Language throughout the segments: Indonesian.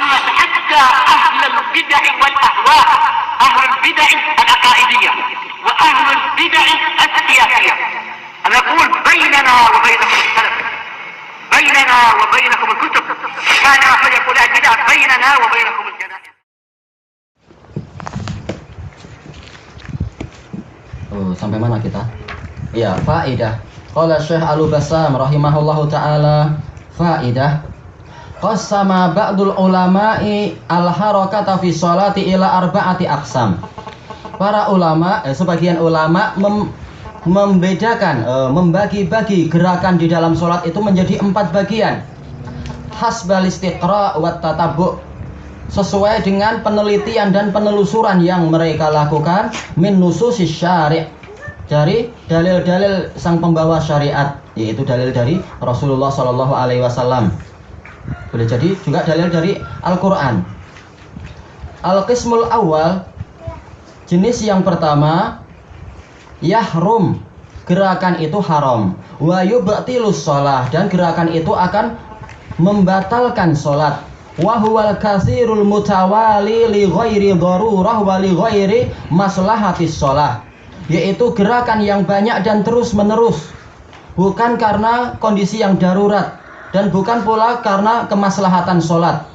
أشمل حتى أهل البدع والأهواء، أهل البدع العقائدية وأهل البدع السياسية. أنا أقول بيننا وبينكم السلف، بيننا وبينكم الكتب، كان أحد يقول البدع بيننا وبينكم الجنائز. Sampai mana kita? Ya, faidah. Qala Syekh Al-Bassam rahimahullahu taala, faidah. Qassama ba'dul ulama'i al-harakata fi sholati ila arba'ati aqsam. Para ulama, sebagian ulama membedakan, membagi-bagi gerakan di dalam sholat itu menjadi 4 bagian. Hasbal istiqra' wa tatabbu', sesuai dengan penelitian dan penelusuran yang mereka lakukan min nususis syari', dari dalil-dalil sang pembawa syariat, yaitu dalil dari Rasulullah Shallallahu Alaihi Wasallam. Boleh jadi juga dalil dari Al-Quran. Al-Qismul awal, jenis yang pertama, yahrum, gerakan itu haram. Wa yubtilus sholah, dan gerakan itu akan membatalkan sholat. Wa huwal katsirul mutawali li ghairi darurah wa li ghairi maslahatis sholah, yaitu gerakan yang banyak dan terus menerus, bukan karena kondisi yang darurat dan bukan pula karena kemaslahatan sholat.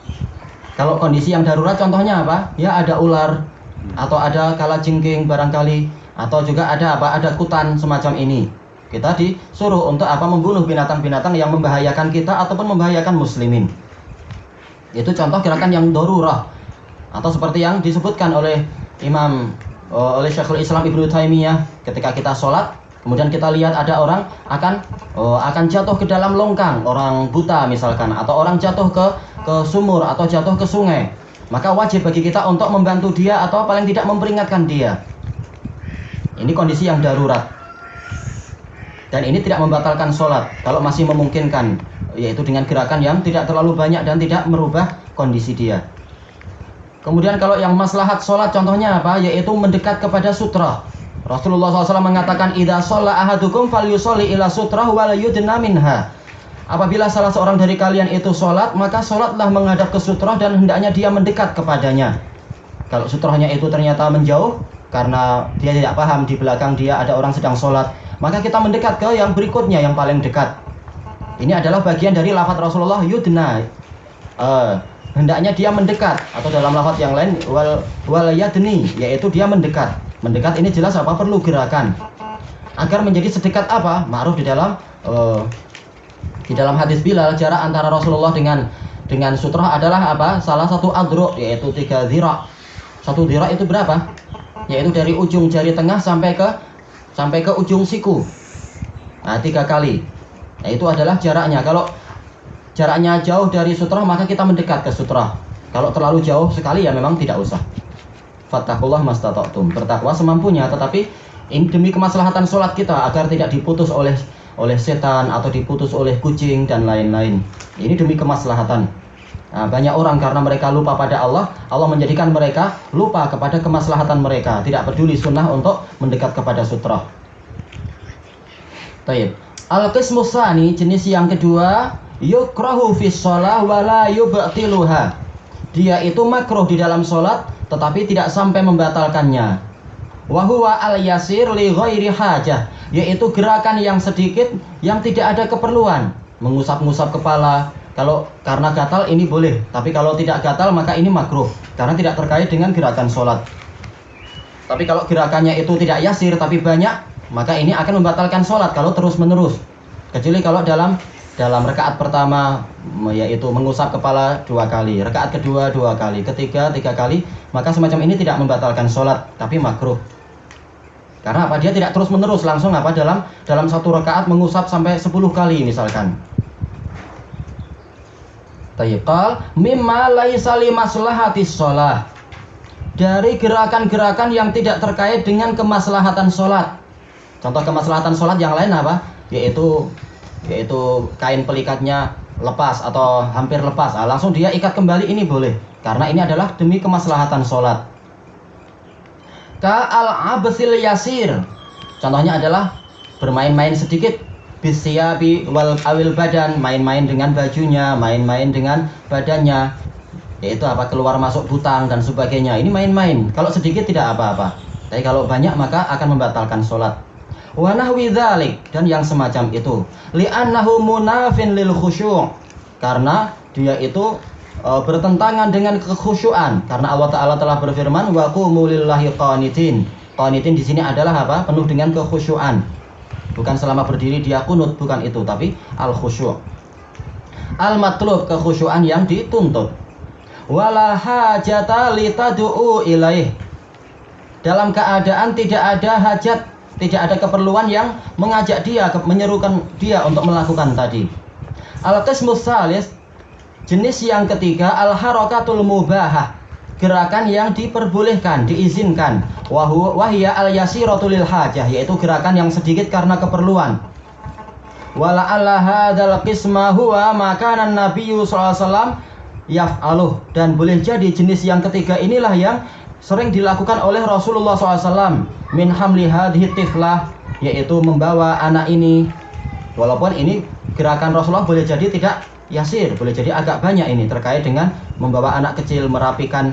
Kalau kondisi yang darurat contohnya apa? Ya ada ular, atau ada kalajengking barangkali, atau juga ada apa? Ada kutan semacam ini. Kita disuruh untuk apa? Membunuh binatang-binatang yang membahayakan kita ataupun membahayakan muslimin. Itu contoh gerakan yang darurah, atau seperti yang disebutkan oleh oleh Syekhul Islam Ibnu Taimiyah, ketika kita sholat kemudian kita lihat ada orang akan jatuh ke dalam longkang, orang buta misalkan, atau orang jatuh ke sumur atau jatuh ke sungai, maka wajib bagi kita untuk membantu dia atau paling tidak memperingatkan dia. Ini kondisi yang darurat, dan ini tidak membatalkan sholat kalau masih memungkinkan, yaitu dengan gerakan yang tidak terlalu banyak dan tidak merubah kondisi dia. Kemudian kalau yang maslahat sholat contohnya apa? Yaitu mendekat kepada sutrah. Rasulullah SAW mengatakan, idza shalla ahadukum falyusolli ila sutrah wa la yudna minha. Apabila salah seorang dari kalian itu sholat, maka sholatlah menghadap ke sutrah dan hendaknya dia mendekat kepadanya. Kalau sutrahnya itu ternyata menjauh karena dia tidak paham di belakang dia ada orang sedang sholat, maka kita mendekat ke yang berikutnya, yang paling dekat. Ini adalah bagian dari lafaz Rasulullah, yudna, hendaknya dia mendekat, atau dalam lafaz yang lain wal yadni, yaitu dia mendekat. Mendekat ini jelas apa? Perlu gerakan agar menjadi sedekat apa? Ma'ruf di dalam hadis Bilal, jarak antara Rasulullah dengan sutrah adalah apa? Salah satu adru', yaitu 3 dhira'. 1 dhira' itu berapa? Yaitu dari ujung jari tengah sampai ke ujung siku. Nah, 3 kali. Nah, itu adalah jaraknya. Kalau jaraknya jauh dari sutrah, maka kita mendekat ke sutrah. Kalau terlalu jauh sekali ya memang tidak usah. Fattakullah mastata'tum, bertakwa semampunya, tetapi ini demi kemaslahatan sholat kita agar tidak diputus oleh setan atau diputus oleh kucing dan lain-lain. Ini demi kemaslahatan. Nah, banyak orang karena mereka lupa pada Allah, Allah menjadikan mereka lupa kepada kemaslahatan mereka, tidak peduli sunnah untuk mendekat kepada sutrah. Taib. Al-qismus tsani, jenis yang kedua, yukrahu fis shalah wa la yubtiluha. Dia itu makruh di dalam sholat tetapi tidak sampai membatalkannya. Wa huwa al-yasir li ghairi hajah, yaitu gerakan yang sedikit yang tidak ada keperluan. Mengusap-ngusap kepala, kalau karena gatal ini boleh, tapi kalau tidak gatal maka ini makruh karena tidak terkait dengan gerakan sholat. Tapi kalau gerakannya itu tidak yasir tapi banyak, maka ini akan membatalkan sholat kalau terus-menerus. Kecuali kalau dalam rakaat pertama, yaitu mengusap kepala 2 kali, rakaat kedua 2 kali, ketiga 3 kali, maka semacam ini tidak membatalkan sholat, tapi makruh. Karena apa? Dia tidak terus-menerus langsung apa dalam 1 rakaat mengusap sampai 10 kali misalkan. Tayyibal mimma laisa li maslahatis sholah, dari gerakan-gerakan yang tidak terkait dengan kemaslahatan sholat. Contoh kemaslahatan sholat yang lain apa? Yaitu kain pelikatnya lepas atau hampir lepas, langsung dia ikat kembali, ini boleh karena ini adalah demi kemaslahatan sholat. Ka al-absil yasir, contohnya adalah bermain-main sedikit, bisyabi wal awil badan, main-main dengan bajunya, main-main dengan badannya. yaitu apa, keluar masuk butang dan sebagainya. Ini main-main. Kalau sedikit tidak apa-apa, tapi kalau banyak maka akan membatalkan sholat. Wa nahwi dzalik, dan yang semacam itu. Li'annahu munafin lil khusyu', karena dia itu bertentangan dengan kekhusyuan. Karena Allah Ta'ala telah berfirman, wa qumu lillahi qanitin. Qanitin di sini adalah apa? Penuh dengan kekhusyuan. Bukan selama berdiri dia kunut, bukan itu, tapi al khusyu'. Al matlub, kekhusyuan yang dituntut. Wala hajata litad'u ilaih, dalam keadaan tidak ada hajat, tidak ada keperluan yang mengajak dia, menyerukan dia untuk melakukan tadi. Al qismus salis, jenis yang ketiga, al harakatul mubahah, gerakan yang diperbolehkan, diizinkan. Wahia al yasiratul lil hajah, yaitu gerakan yang sedikit karena keperluan. Wala alla hadzal qisma huwa makanan nabiyyu sallallahu alaihi wasallam yaf'aluh, dan boleh jadi jenis yang ketiga inilah yang sering dilakukan oleh Rasulullah SAW, min hamli hadhihi tiflah, yaitu membawa anak ini. Walaupun ini gerakan Rasulullah boleh jadi tidak yasir, boleh jadi agak banyak ini terkait dengan membawa anak kecil, merapikan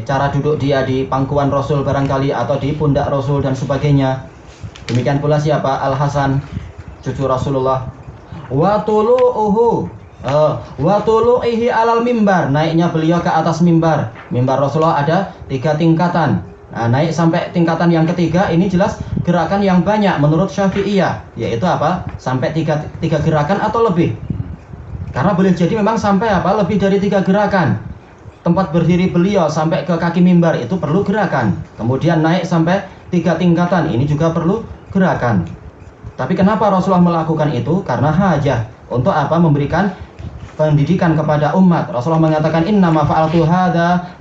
cara duduk dia di pangkuan Rasul barangkali, atau di pundak Rasul dan sebagainya. Demikian pula siapa? Al Hasan, cucu Rasulullah. Wa tulu'ihi alal mimbar, naiknya beliau ke atas mimbar. Mimbar Rasulullah ada 3 tingkatan. Nah, naik sampai tingkatan yang ketiga ini jelas gerakan yang banyak menurut Syafi'iyah, yaitu apa? Sampai 3 gerakan atau lebih. Karena boleh jadi memang sampai apa? Lebih dari 3 gerakan. Tempat berdiri beliau sampai ke kaki mimbar itu perlu gerakan. Kemudian naik sampai 3 tingkatan, ini juga perlu gerakan. Tapi kenapa Rasulullah melakukan itu? Karena hajah. Untuk apa? Memberikan pendidikan kepada umat. Rasulullah mengatakan, innama fa'altu hadza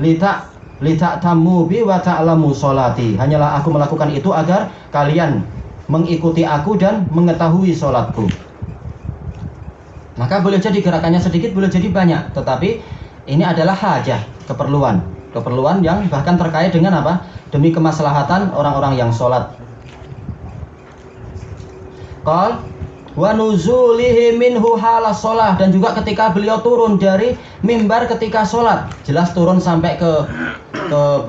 lita'tammu bi wa ta'lamu sholati. Hanyalah aku melakukan itu agar kalian mengikuti aku dan mengetahui sholatku. Maka boleh jadi gerakannya sedikit, boleh jadi banyak, tetapi ini adalah hajah, keperluan yang bahkan terkait dengan apa? Demi kemaslahatan orang-orang yang sholat. Qal wa nuzulihi minhu halas sholah, dan juga ketika beliau turun dari mimbar ketika sholat, jelas turun sampai ke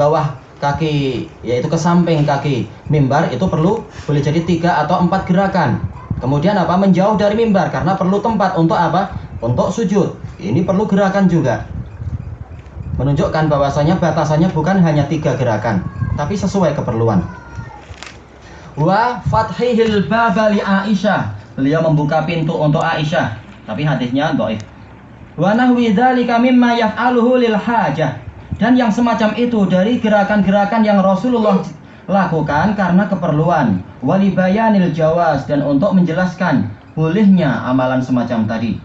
bawah kaki, yaitu ke samping kaki mimbar, itu perlu boleh jadi 3 atau 4 gerakan. Kemudian apa? Menjauh dari mimbar karena perlu tempat untuk apa? Untuk sujud. Ini perlu gerakan juga. Menunjukkan bahwasanya batasannya bukan hanya 3 gerakan, tapi sesuai keperluan. Wa fathihil baba li Aisyah, beliau membuka pintu untuk Aisyah, tapi hadisnya dhaif. Wa nahwi dzalika mimma yaf'aluhu lil hajah, dan yang semacam itu dari gerakan-gerakan yang Rasulullah lakukan karena keperluan. Wali bayanil jawaz, dan untuk menjelaskan bolehnya amalan semacam tadi.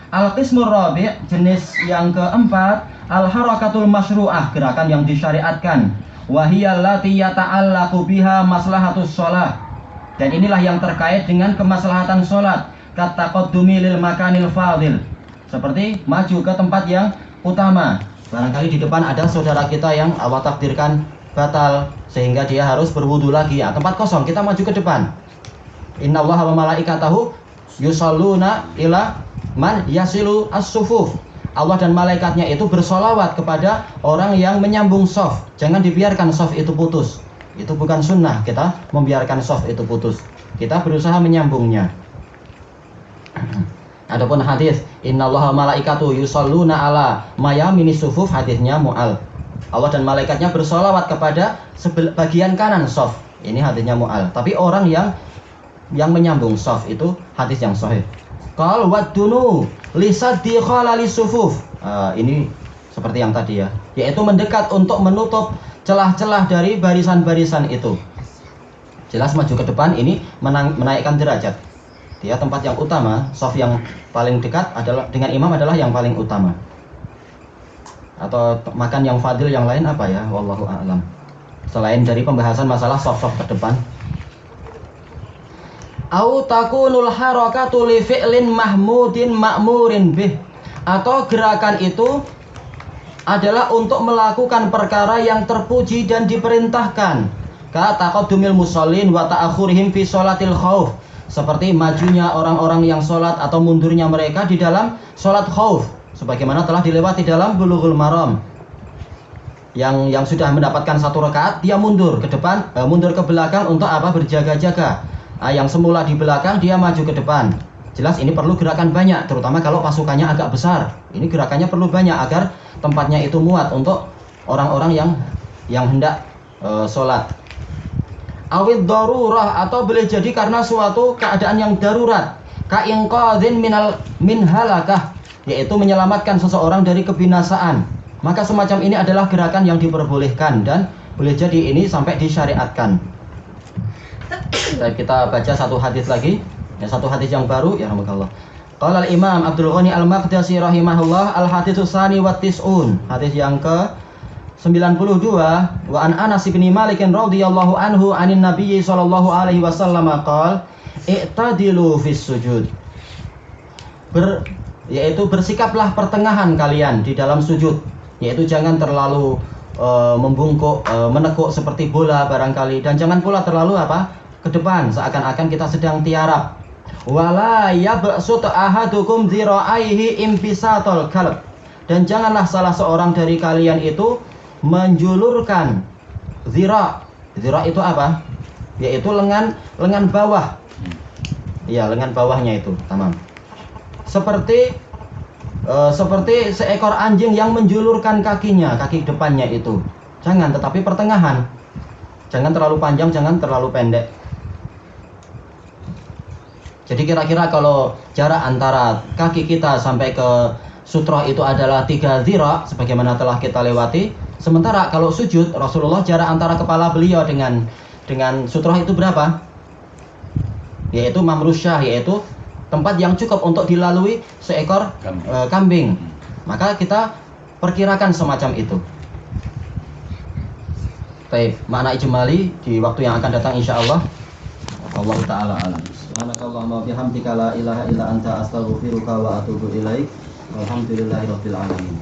Al-qismur rabi', jenis yang keempat, al-harakatul masyru'ah, gerakan yang disyariatkan. Wahiyal lati yata'allaqu biha maslahatus sholah, dan inilah yang terkait dengan kemaslahatan sholat. Kataqaddumi lil makanil fadil, seperti maju ke tempat yang utama. Barangkali di depan ada saudara kita yang Allah takdirkan batal, sehingga dia harus berwudu lagi. Tempat kosong, kita maju ke depan. Innallaha wa malaikatahu yusalluna ila man yasilu as-sufuf. Allah dan malaikatnya itu bersolawat kepada orang yang menyambung shaf. Jangan dibiarkan shaf itu putus. Itu bukan sunnah kita membiarkan shaf itu putus. Kita berusaha menyambungnya. Adapun hadis innallaha malaikatu yusalluna ala mayamini sufuf, hadisnya mu'al. Allah dan malaikatnya bersolawat kepada bagian kanan shaf. Ini hadisnya mu'al. Tapi orang yang menyambung shaf itu hadis yang sahih. Qal wadunu lisaddi khalali sufuf. Ini seperti yang tadi ya, yaitu mendekat untuk menutup celah-celah dari barisan-barisan itu. Jelas maju ke depan ini menaikkan derajat. Dia tempat yang utama, shaf yang paling dekat adalah dengan imam adalah yang paling utama. Atau makan yang fadil yang lain apa ya? Wallahu a'lam. Selain dari pembahasan masalah shaf-shaf ke depan. Au takunul harakatu li fi'lin mahmudin ma'murin bih, atau gerakan itu adalah untuk melakukan perkara yang terpuji dan diperintahkan. Ka taqaddumil musallin wa ta'akhurihim fi sholatil khauf, seperti majunya orang-orang yang sholat atau mundurnya mereka di dalam sholat khauf. sebagaimana telah dilewati dalam Bulughul Maram. Yang sudah mendapatkan 1 rakaat, dia mundur ke depan, mundur ke belakang untuk apa? Berjaga-jaga. Yang semula di belakang, dia maju ke depan. Jelas ini perlu gerakan banyak, terutama kalau pasukannya agak besar. Ini gerakannya perlu banyak agar tempatnya itu muat untuk orang-orang yang hendak sholat. Awid darurah, atau boleh jadi karena suatu keadaan yang darurat. Ka'inqadhin min halakah, yaitu menyelamatkan seseorang dari kebinasaan. Maka semacam ini adalah gerakan yang diperbolehkan dan boleh jadi ini sampai disyariatkan. Kita baca satu hadis lagi. Satu hadis yang baru, ya rahmatullah. Qala al-Imam Abdul Ghani Al-Maqdisi rahimahullah, al-haditsus tsani wa tis'un. Hadis yang ke 92, wa an Anas bin Malik radhiyallahu anhu anin Nabiy sallallahu alaihi wasallam qala i'tadilu fis sujud. Yaitu bersikaplah pertengahan kalian di dalam sujud, yaitu jangan terlalu membungkuk, menekuk seperti bola barangkali, dan jangan pula terlalu ke depan seakan-akan kita sedang tiarap. Wala yabsut ahadukum dhira'aihi impisatul kalb, dan janganlah salah seorang dari kalian itu menjulurkan dhira'. Dhira' itu apa? Yaitu lengan bawah. Iya, lengan bawahnya itu, tamam. Seperti seekor anjing yang menjulurkan kakinya, kaki depannya itu. Jangan, tetapi pertengahan. Jangan terlalu panjang, jangan terlalu pendek. Jadi kira-kira kalau jarak antara kaki kita sampai ke sutroh itu adalah 3 dhira', sebagaimana telah kita lewati. Sementara kalau sujud, Rasulullah jarak antara kepala beliau dengan sutroh itu berapa? Yaitu mamrusyah, yaitu tempat yang cukup untuk dilalui seekor kambing. Maka kita perkirakan semacam itu. Baik, makna ijmali di waktu yang akan datang insyaallah. Allah taala alam. Subhanakallahumma bihamdika la ilaha illa anta astaghfiruka wa atubu ilaik. Walhamdulillahirabbil alamin.